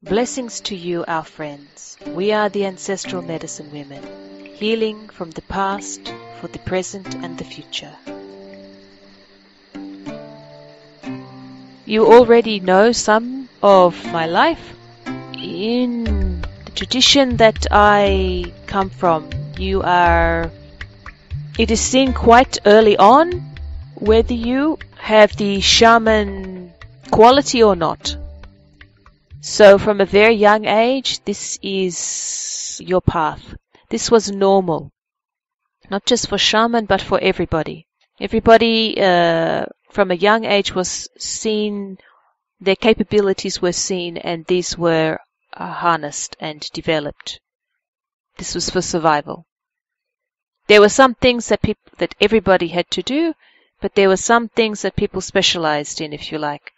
Blessings to you, our friends. We are the Ancestral Medicine Women, healing from the past for the present and the future. You already know some of my life. In the tradition that I come from, it is seen quite early on whether you have the shaman quality or not. So from a very young age, this is your path. This was normal, not just for shaman, but for everybody. Everybody from a young age was seen, their capabilities were seen, and these were harnessed and developed. This was for survival. There were some things that everybody had to do, but there were some things that people specialized in, if you like.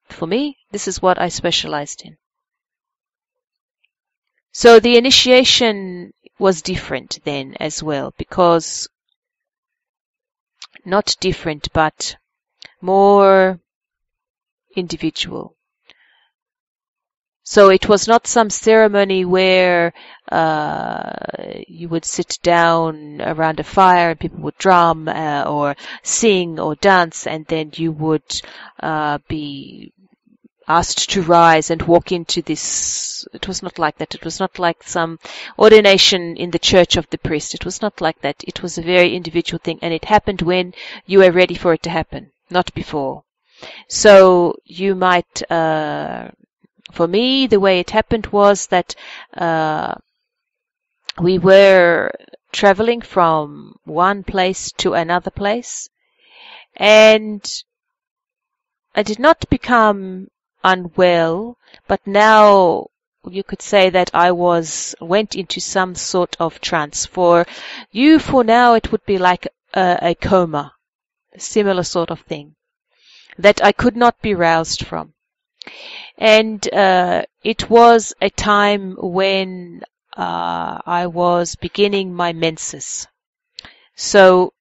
For me, this is what I specialized in. So the initiation was different then as well, because not different, but more individual. So it was not some ceremony where you would sit down around a fire and people would drum or sing or dance, and then you would be asked to rise and walk into this. It was not like that. It was not like some ordination in the church of the priest. It was not like that. It was a very individual thing, and it happened when you were ready for it to happen, not before. So you might, for me, the way it happened was that we were traveling from one place to another place, and I did not become unwell, but now you could say that I went into some sort of trance. For you, for now, it would be like a coma, a similar sort of thing that I could not be roused from. And it was a time when I was beginning my menses. So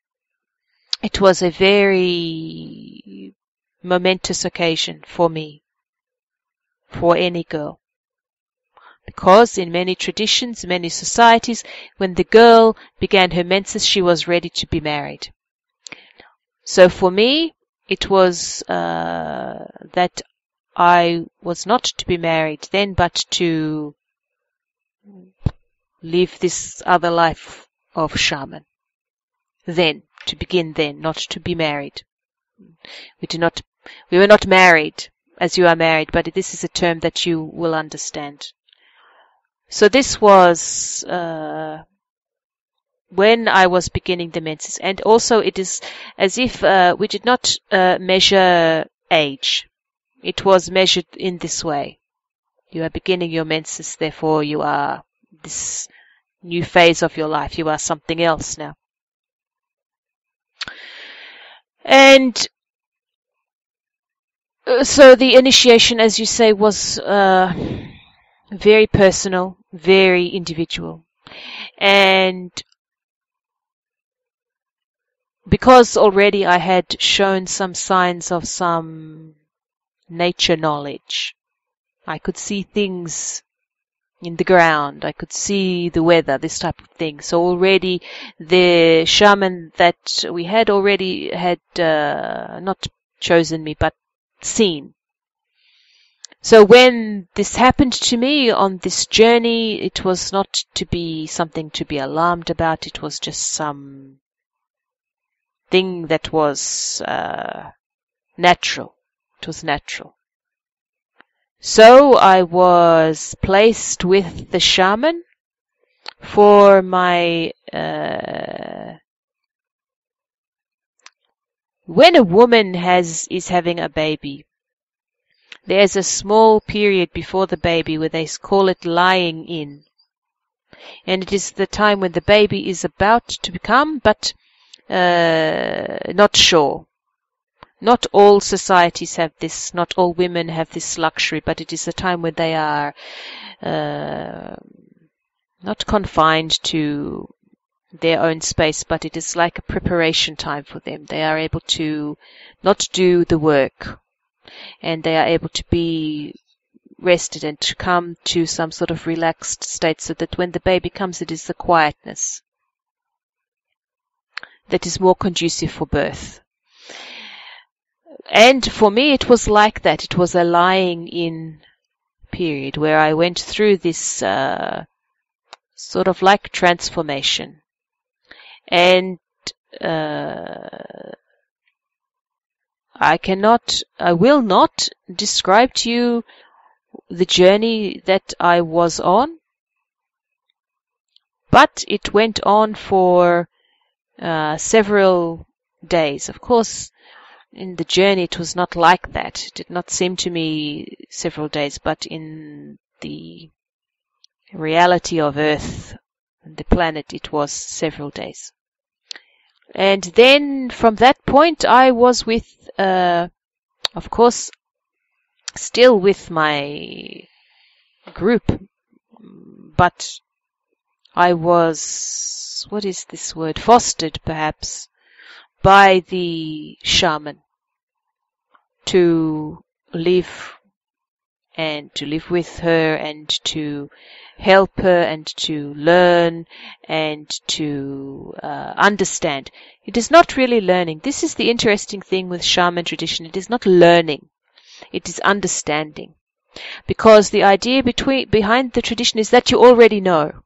it was a very momentous occasion for me, for any girl. Because in many traditions, many societies, when the girl began her menses, she was ready to be married. So for me, it was that I was not to be married then, but to live this other life of shaman. Then, to begin then, not to be married. We were not married as you are married, but this is a term that you will understand. So this was when I was beginning the menses. And also it is as if we did not measure age. It was measured in this way. You are beginning your menses, therefore you are this new phase of your life. You are something else now. And so the initiation, as you say, was very personal, very individual. And because already I had shown some signs of some nature knowledge, I could see things in the ground, I could see the weather, this type of thing. So already the shaman that we had already had not chosen me, but seen. So when this happened to me on this journey, it was not to be something to be alarmed about. It was just some thing that was natural. It was natural. So I was placed with the shaman for my when a woman is having a baby, there's a small period before the baby where they call it lying in. And it is the time when the baby is about to become, but not sure. Not all societies have this, not all women have this luxury, but it is a time when they are not confined to their own space, but it is like a preparation time for them. They are able to not do the work, and they are able to be rested and to come to some sort of relaxed state, so that when the baby comes, it is the quietness that is more conducive for birth. And for me, it was like that. It was a lying in period where I went through this sort of like transformation. And I will not describe to you the journey that I was on, but it went on for several days. Of course, in the journey it was not like that. It did not seem to me several days, but in the reality of Earth and the planet, it was several days. And then from that point I was with, of course, still with my group, but I was, what is this word, fostered perhaps by the shaman to live with her and to help her and to learn and to understand. It is not really learning. This is the interesting thing with shaman tradition. It is not learning. It is understanding. Because the idea behind the tradition is that you already know.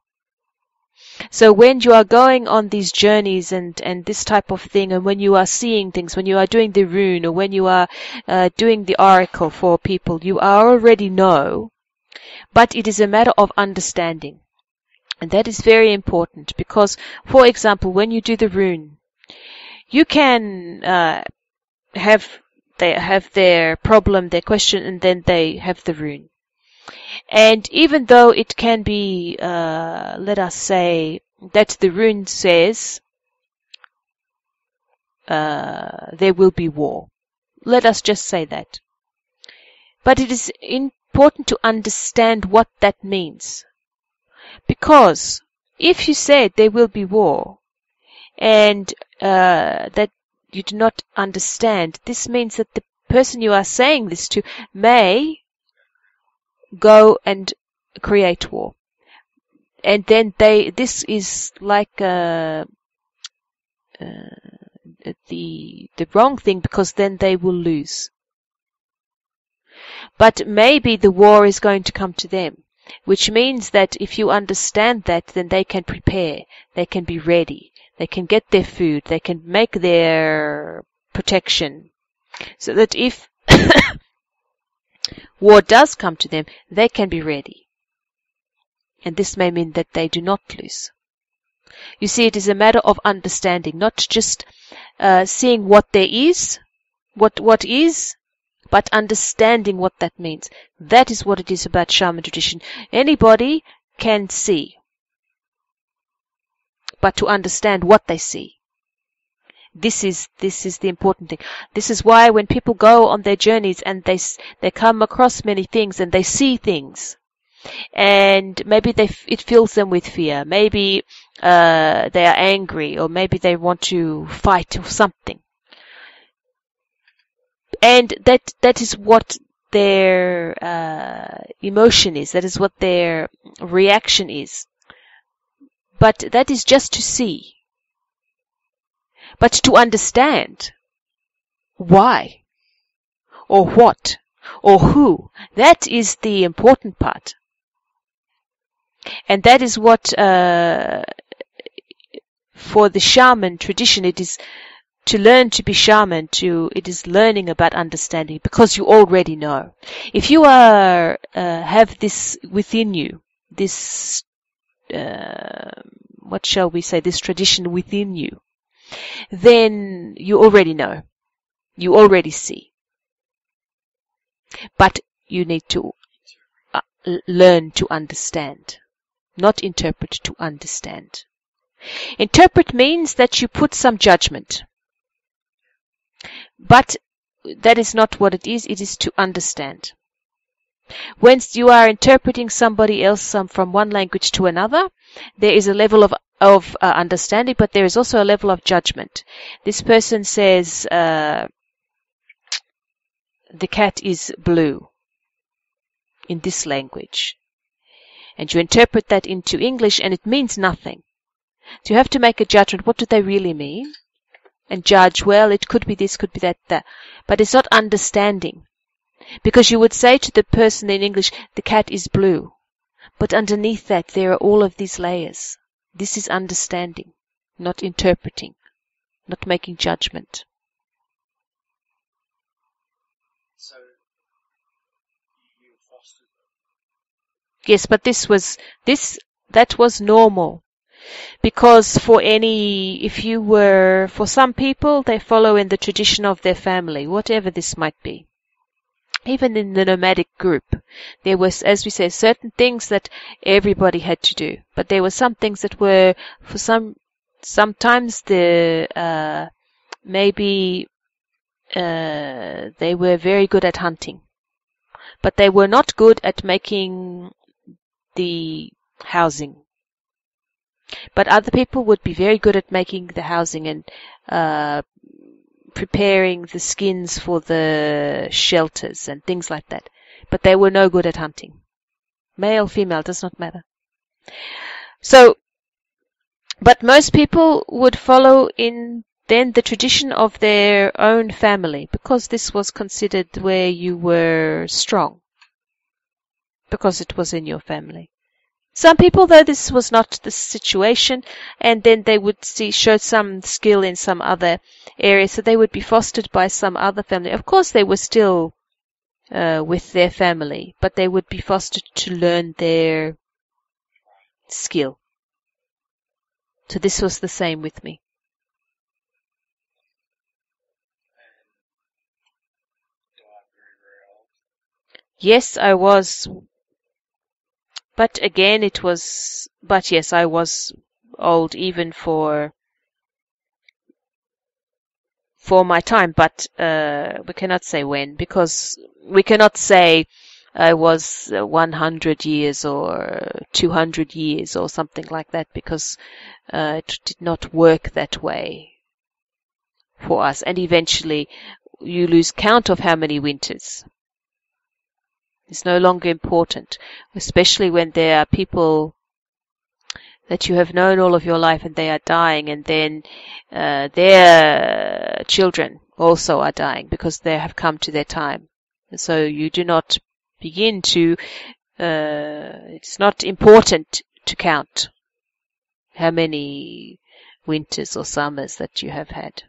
So when you are going on these journeys and this type of thing, and when you are seeing things, when you are doing the rune, or when you are doing the oracle for people, you already know, but it is a matter of understanding. And that is very important because, for example, when you do the rune, you can have their problem, their question, and then they have the rune. And even though it can be, let us say, that the rune says there will be war. Let us just say that. But it is important to understand what that means. Because if you said there will be war and that you do not understand, this means that the person you are saying this to may go and create war. And then this is like the wrong thing, because then they will lose. But maybe the war is going to come to them, which means that if you understand that, then they can prepare, they can be ready, they can get their food, they can make their protection, so that if war does come to them, they can be ready. And this may mean that they do not lose. You see, it is a matter of understanding, not just seeing what there is, what is, but understanding what that means. That is what it is about shaman tradition. Anybody can see, but to understand what they see. This is the important thing. This is why when people go on their journeys and they come across many things and they see things, and maybe it fills them with fear. Maybe they are angry, or maybe they want to fight or something. And that is what their emotion is. That is what their reaction is. But that is just to see. But to understand why, or what, or who, that is the important part. And that is what, for the shaman tradition, it is to learn to be shaman, it is learning about understanding, because you already know. If you have this within you, this, what shall we say, this tradition within you, then you already know. You already see. But you need to learn to understand. Not interpret, to understand. Interpret means that you put some judgment. But that is not what it is. It is to understand. When you are interpreting somebody else from one language to another, there is a level of understanding, but there is also a level of judgment. This person says the cat is blue. in this language. And you interpret that into English and it means nothing. So you have to make a judgment. What do they really mean? And judge, well, it could be this, could be that. But it's not understanding. Because you would say to the person in English, the cat is blue. But underneath that, there are all of these layers. This is understanding, not interpreting, not making judgment. So, you fostered them? Yes, but that was normal. Because for some people, they follow in the tradition of their family, whatever this might be. Even in the nomadic group, there was, as we say, certain things that everybody had to do. But there were some things that were, sometimes they were very good at hunting. But they were not good at making the housing. But other people would be very good at making the housing and preparing the skins for the shelters and things like that. But they were no good at hunting. Male, female, does not matter. So, but most people would follow in then the tradition of their own family, because this was considered where you were strong, because it was in your family. Some people, though, this was not the situation, and then they would show some skill in some other area, so they would be fostered by some other family. Of course, they were still with their family, but they would be fostered to learn their skill. So this was the same with me. Yes, I was. But again, yes, I was old even for my time, but we cannot say when, because we cannot say I was 100 years or 200 years or something like that, because it did not work that way for us. And eventually you lose count of how many winters. It's no longer important, especially when there are people that you have known all of your life and they are dying, and then their children also are dying because they have come to their time. And so you do not begin to, it's not important to count how many winters or summers that you have had.